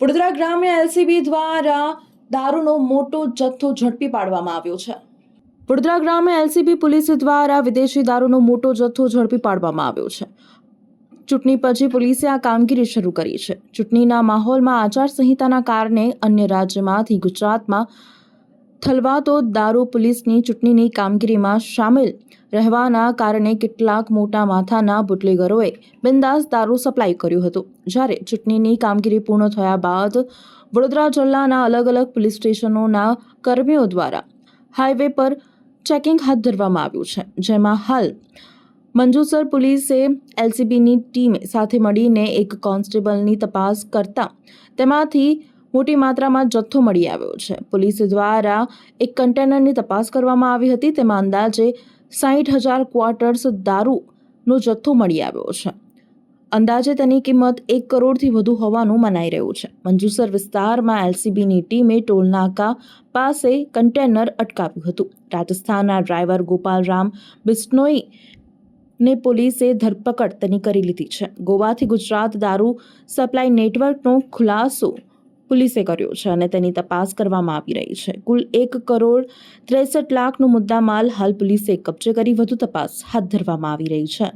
વડોદરા ગ્રામ્ય એલસીબી દ્વારા દારૂનો મોટો જથ્થો ઝડપી પાડવામાં આવ્યો છે। વડોદરા ગ્રામ્ય એલસીબી પોલીસ દ્વારા વિદેશી દારૂનો મોટો જથ્થો ઝડપી પાડવામાં આવ્યો છે। ચૂંટણી પછી પોલીસે આ કામગીરી શરૂ કરી છે। ચૂંટણીના માહોલમાં આચારસંહિતાના કારણે અન્ય રાજ્યમાંથી ગુજરાતમાં થલવાતો દારૂ પોલીસની ચૂંટણીની કામગીરીમાં સામેલ રહેવાના કારણે કેટલાક મોટા માથાના બુટલેગરોએ બિંદાસ દારૂ સપ્લાય કર્યું હતું। જ્યારે ચૂંટણીની કામગીરી પૂર્ણ થયા બાદ વડોદરા જિલ્લાના અલગ અલગ પોલીસ સ્ટેશનોના કર્મીઓ દ્વારા હાઈવે પર ચેકિંગ હાથ ધરવામાં આવ્યું છે, જેમાં હાલ મંજુસર પોલીસે એલસીબીની ટીમ સાથે મળીને એક કોન્સ્ટેબલની તપાસ કરતા તેમાંથી મોટી માત્રામાં જથ્થો મળી આવ્યો છે। પોલીસ દ્વારા એક કન્ટેનરની તપાસ કરવામાં આવી હતી, તેમાં અંદાજે 60,000 ક્વાર્ટર્સ દારૂનો જથ્થો મળી આવ્યો છે। અંદાજે તેની કિંમત 1 કરોડથી વધુ હોવાનું મનાઈ રહ્યું છે। મંજુસર વિસ્તારમાં એલસીબીની ટીમે ટોલનાકા પાસે કન્ટેનર અટકાવ્યું હતું। રાજસ્થાનના ડ્રાઈવર ગોપાલરામ બિસ્નોઈ ને પોલીસે ધરપકડ તેની કરી લીધી છે। ગોવાથી ગુજરાત દારૂ સપ્લાય નેટવર્કનો ખુલાસો પોલીસે કર્યો છે અને તેની તપાસ કરવામાં આવી રહી છે। કુલ 1 કરોડ 63 લાખનો મુદ્દામાલ હાલ પોલીસે કબજે કરી વધુ તપાસ હાથ ધરવામાં આવી રહી છે।